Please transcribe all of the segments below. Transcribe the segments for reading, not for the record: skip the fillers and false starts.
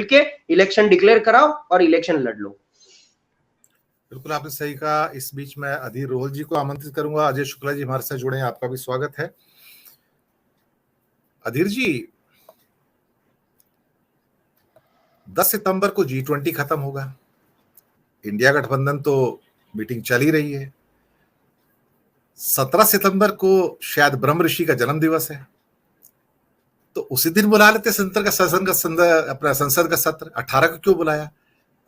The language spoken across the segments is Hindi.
के इलेक्शन डिक्लेयर कराओ और इलेक्शन लड़ लो। बिल्कुल आपने सही कहा। इस बीच में अधीर रोहल जी को आमंत्रित करूंगा। अजय शुक्ला जी हमारे साथ जुड़े हैं, आपका भी स्वागत है। अधीर जी, 10 सितंबर को G20 खत्म होगा। इंडिया गठबंधन तो मीटिंग चल ही रही है। 17 सितंबर को शायद ब्रह्म ऋषि का जन्म दिवस है, तो उसी दिन बुला लेते अपना संसद का सत्र। 18 को क्यों बुलाया?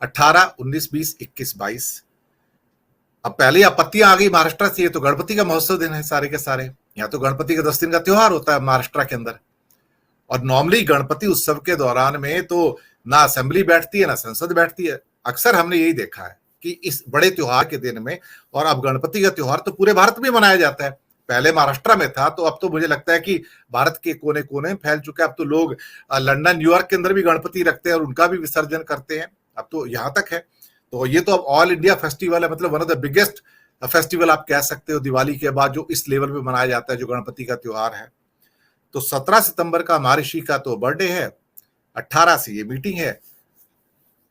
18, 19, 20, 21, 22। अब पहले आपत्तियां आ गई महाराष्ट्र से, ये तो गणपति का महोत्सव दिन है सारे के सारे। यहाँ तो गणपति का 10 दिन का त्योहार होता है महाराष्ट्र के अंदर, और नॉर्मली गणपति उत्सव के दौरान में तो ना असेंबली बैठती है ना संसद बैठती है। अक्सर हमने यही देखा है कि इस बड़े त्योहार के दिन में, और अब गणपति का त्योहार तो पूरे भारत में मनाया जाता है। पहले महाराष्ट्र में था, तो अब तो मुझे लगता है कि भारत के कोने कोने में फैल चुका है। अब तो लोग लंदन, न्यूयॉर्क के अंदर भी गणपति रखते हैं और उनका भी विसर्जन करते हैं। अब तो यहाँ तक है। तो ये तो अब ऑल इंडिया फेस्टिवल है, मतलब one of the biggest festival आप कह सकते हो दिवाली के बाद, जो इस लेवल पे मनाया जाता है, जो गणपति का त्योहार है। तो 17 सितंबर का महर्षि का तो बर्थडे है, 18 से ये मीटिंग है।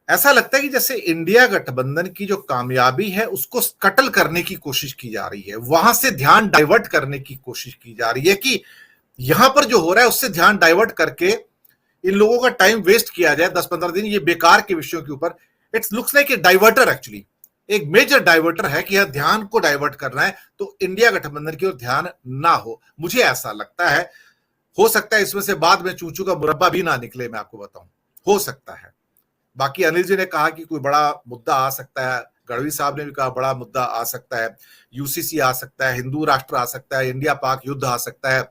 ऐसा लगता है कि जैसे इंडिया गठबंधन की जो कामयाबी है उसको कटल करने की कोशिश की जा रही है, वहां से ध्यान डाइवर्ट करने की कोशिश की जा रही है, कि यहां पर जो हो रहा है उससे ध्यान डाइवर्ट करके इन लोगों का टाइम वेस्ट किया जाए 10-15 दिन ये बेकार के विषयों के ऊपर। It's looks like a diverter, actually एक मेजर डाइवर्टर है कि यह ध्यान को डाइवर्ट करना है, तो इंडिया गठबंधन की ओर ध्यान ना हो, मुझे ऐसा लगता है। हो सकता है इसमें से बाद में चूचू का मुरब्बा भी ना निकले, मैं आपको बताऊं, हो सकता है। बाकी अनिल जी ने कहा कि कोई बड़ा मुद्दा आ सकता है, गढ़वी साहब ने भी कहा बड़ा मुद्दा आ सकता है, यूसीसी आ सकता है, हिंदू राष्ट्र आ सकता है, इंडिया पाक युद्ध आ सकता है।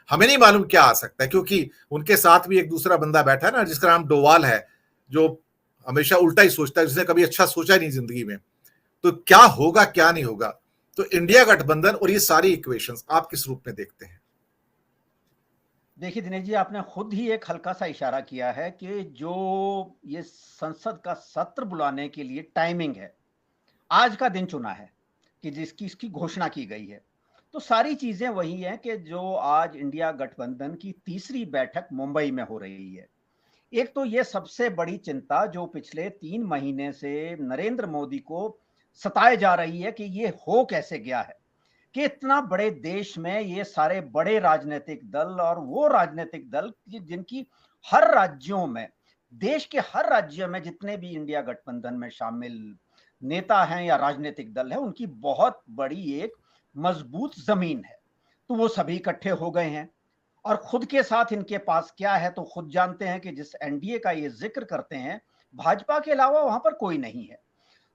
हमें नहीं मालूम क्या आ सकता है, क्योंकि उनके साथ भी एक दूसरा बंदा बैठा है ना, जिसका नाम डोवाल है, जो हमेशा उल्टा ही सोचता है, जिसने कभी अच्छा सोचा नहीं जिंदगी में। तो क्या होगा क्या नहीं होगा। तो इंडिया गठबंधन और ये सारी इक्वेशंस आप किस रूप में देखते हैं? देखिए दिनेश जी, आपने खुद ही एक हल्का सा इशारा किया है कि जो ये संसद का सत्र बुलाने के लिए टाइमिंग है, आज का दिन चुना है कि जिसकी इसकी घोषणा की गई है, तो सारी चीजें वही हैं कि जो आज इंडिया गठबंधन की तीसरी बैठक मुंबई में हो रही है। एक तो ये सबसे बड़ी चिंता जो पिछले 3 महीने से नरेंद्र मोदी को सताए जा रही है कि ये हो कैसे गया है कि इतना बड़े देश में ये सारे बड़े राजनीतिक दल और वो राजनीतिक दल जिनकी हर राज्यों में, देश के हर राज्य में जितने भी इंडिया गठबंधन में शामिल नेता हैं या राजनीतिक दल है, उनकी बहुत बड़ी एक मजबूत जमीन है, तो वो सभी इकट्ठे हो गए हैं। और खुद के साथ इनके पास क्या है तो खुद जानते हैं कि जिस एनडीए का ये जिक्र करते हैं, भाजपा के अलावा वहां पर कोई नहीं है।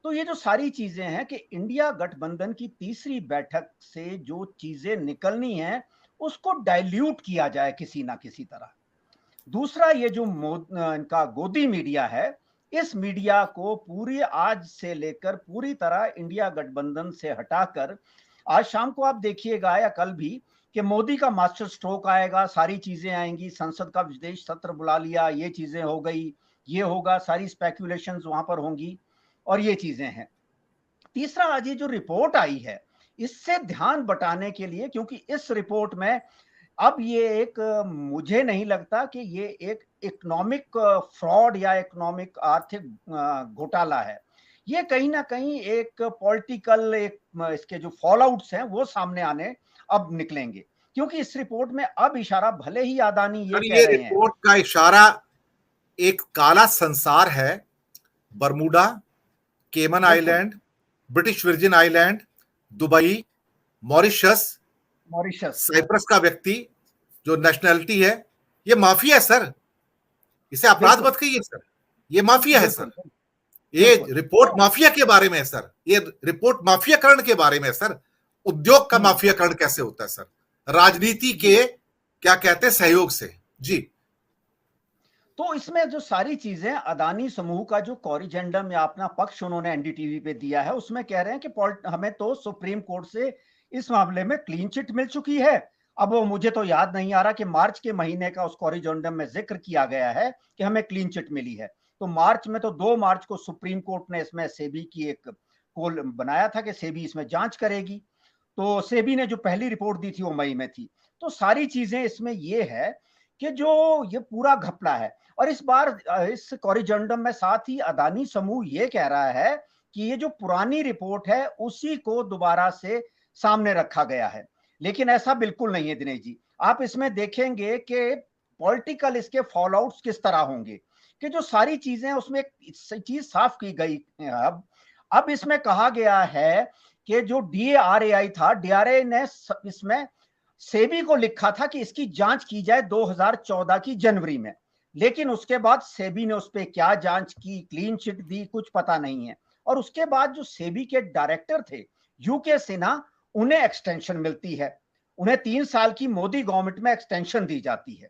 तो ये जो सारी चीजें हैं कि इंडिया गठबंधन की तीसरी बैठक से जो चीजें निकलनी है उसको डाइल्यूट किया जाए किसी ना किसी तरह। दूसरा, ये जो इनका गोदी मीडिया है, इस मीडिया को पूरी आज से लेकर पूरी तरह इंडिया गठबंधन से हटाकर, आज शाम को आप देखिएगा या कल भी कि मोदी का मास्टर स्ट्रोक आएगा, सारी चीजें आएंगी, संसद का विशेष सत्र बुला लिया, ये चीजें हो गई, ये होगा, सारी स्पेक्यूलेशंस वहां पर होंगी और ये चीजें हैं। तीसरा, आज ये जो रिपोर्ट आई है, इससे ध्यान बटाने के लिए, क्योंकि इस रिपोर्ट में अब ये एक, मुझे नहीं लगता कि ये एक इकोनॉमिक फ्रॉड या इकोनॉमिक आर्थिक घोटाला है। ये कहीं ना कहीं एक पॉलिटिकल, एक इसके जो फॉल आउट्स हैं वो सामने आने अब निकलेंगे, क्योंकि इस रिपोर्ट में अब इशारा, भले ही अदानी ये कह रहे हैं, रिपोर्ट का इशारा एक काला संसार है। Bermuda, Cayman island, British Virgin island, Dubai, Mauritius, Cyprus का व्यक्ति जो नेशनैलिटी है, ये माफिया है सर। इसे अपराध मत कहिए सर, ये माफिया है सर। ये रिपोर्ट माफिया के बारे में है सर, ये रिपोर्ट माफियाकरण के बारे में है सर। उद्योग का माफियाकरण कैसे होता है सर? राजनीति के क्या कहते हैं सहयोग से। जी, तो इसमें जो सारी चीजें, अदानी समूह का जो कॉरिजेंडम या अपना पक्ष उन्होंने एनडीटीवी पे दिया है, उसमें कह रहे हैं कि हमें तो सुप्रीम कोर्ट से इस मामले में क्लीन चिट मिल चुकी है। अब वो मुझे तो याद नहीं आ रहा कि मार्च के महीने का उस कॉरिजेंडम में जिक्र किया गया है कि हमें क्लीन चिट मिली है। तो मार्च में, तो 2 मार्च को सुप्रीम कोर्ट ने इसमें सेबी की एक कोल बनाया था कि सेबी इसमें जांच करेगी। तो सेबी ने जो पहली रिपोर्ट दी थी वो मई में थी। तो सारी चीजें इसमें ये है कि जो ये पूरा घपला है। और इस बार इस कॉरिजेंडम में साथ ही अदानी समूह ये कह रहा है कि ये जो पुरानी रिपोर्ट है उसी को दोबारा से सामने रखा गया है, लेकिन ऐसा बिल्कुल नहीं है दिनेश जी। आप इसमें देखेंगे कि पॉलिटिकल इसके फॉलोआउट्स किस तरह होंगे, कि जो सारी चीजें उसमें एक चीज साफ की गई है। अब इसमें कहा गया है कि जो DRAI था, DRAI ने इसमें सेबी को लिखा था कि इसकी जांच की जाए 2014 की जनवरी में, लेकिन उसके बाद सेबी ने उस पर क्या जांच की, क्लीन चिट दी, कुछ पता नहीं है। और उसके बाद जो सेबी के डायरेक्टर थे UK सिन्हा, उन्हें एक्सटेंशन मिलती है, उन्हें 3 साल की मोदी गवर्नमेंट में एक्सटेंशन दी जाती है।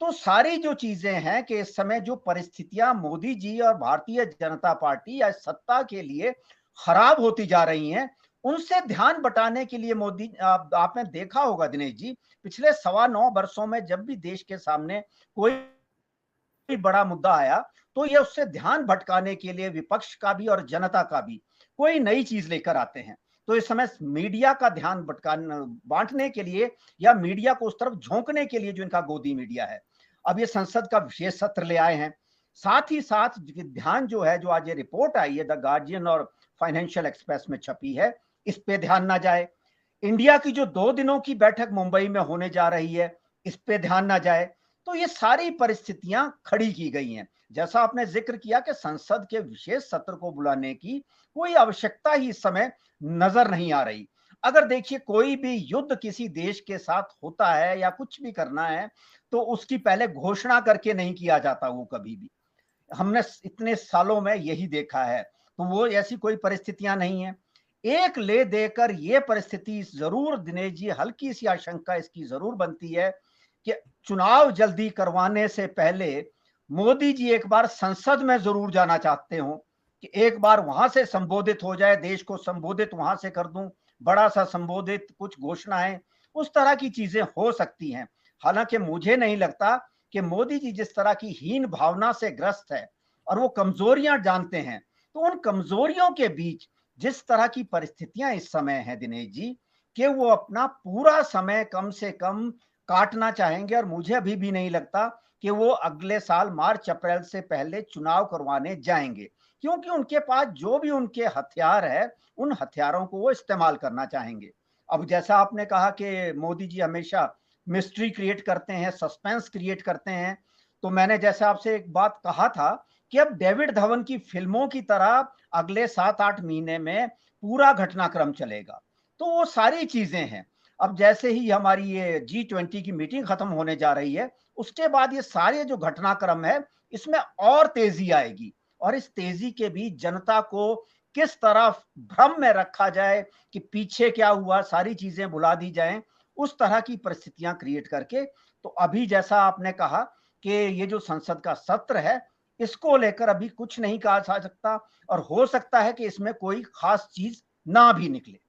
तो सारी जो चीजें हैं कि इस समय जो परिस्थितियां मोदी जी और भारतीय जनता पार्टी या सत्ता के लिए खराब होती जा रही हैं, उनसे ध्यान बटाने के लिए मोदी, आपने देखा होगा दिनेश जी, पिछले 9.25 वर्षों में जब भी देश के सामने कोई बड़ा मुद्दा आया तो ये उससे ध्यान भटकाने के लिए विपक्ष का भी और जनता का भी कोई नई चीज लेकर आते हैं। तो इस समय मीडिया का ध्यान बांटने के लिए या मीडिया को उस तरफ झोंकने के लिए जो इनका गोदी मीडिया है, अब ये संसद का विशेष सत्र ले आए हैं। साथ ही साथ ध्यान जो है, जो आज ये रिपोर्ट आई है द गार्जियन और फाइनेंशियल एक्सप्रेस में छपी है, इस पे ध्यान ना जाए। इंडिया की जो 2 दिनों की बैठक मुंबई में होने जा रही है, इस पे ध्यान ना जाए। तो ये सारी परिस्थितियां खड़ी की गई हैं। जैसा आपने जिक्र किया कि संसद के विशेष सत्र को बुलाने की कोई आवश्यकता ही इस समय नजर नहीं आ रही। अगर देखिए कोई भी युद्ध किसी देश के साथ होता है या कुछ भी करना है तो उसकी पहले घोषणा करके नहीं किया जाता, वो कभी भी, हमने इतने सालों में यही देखा है। तो वो ऐसी कोई परिस्थितियां नहीं है। एक ले देकर ये परिस्थिति जरूर दिनेश जी, हल्की सी आशंका इसकी जरूर बनती है कि चुनाव जल्दी करवाने से पहले मोदी जी एक बार संसद में जरूर जाना चाहते हो कि एक बार वहां से संबोधित हो जाए, देश को संबोधित वहां से कर दूं, बड़ा सा संबोधित, कुछ घोषणाएं, उस तरह की चीजें हो सकती हैं। हालांकि मुझे नहीं लगता कि मोदी जी जिस तरह की हीन भावना से ग्रस्त है और वो कमजोरियां जानते हैं, तो उन कमजोरियों के बीच जिस तरह की परिस्थितियां इस समय है दिनेश जी, कि वो अपना पूरा समय कम से कम काटना चाहेंगे। और मुझे अभी भी नहीं लगता कि वो अगले साल मार्च अप्रैल से पहले चुनाव करवाने जाएंगे, क्योंकि उनके पास जो भी उनके हथियार है, उन हथियारों को वो इस्तेमाल करना चाहेंगे। अब जैसा आपने कहा कि मोदी जी हमेशा मिस्ट्री क्रिएट करते हैं, सस्पेंस क्रिएट करते हैं, तो मैंने जैसे आपसे एक बात कहा था कि अब डेविड धवन की फिल्मों की तरह अगले 7-8 महीने में पूरा घटनाक्रम चलेगा। तो वो सारी चीजें हैं। अब जैसे ही हमारी ये G20 की मीटिंग खत्म होने जा रही है, उसके बाद ये सारे जो घटनाक्रम है इसमें और तेजी आएगी, और इस तेजी के बीच जनता को किस तरह भ्रम में रखा जाए कि पीछे क्या हुआ, सारी चीजें भुला दी जाएं, उस तरह की परिस्थितियां क्रिएट करके। तो अभी जैसा आपने कहा कि ये जो संसद का सत्र है, इसको लेकर अभी कुछ नहीं कहा जा सकता, और हो सकता है कि इसमें कोई खास चीज ना भी निकले।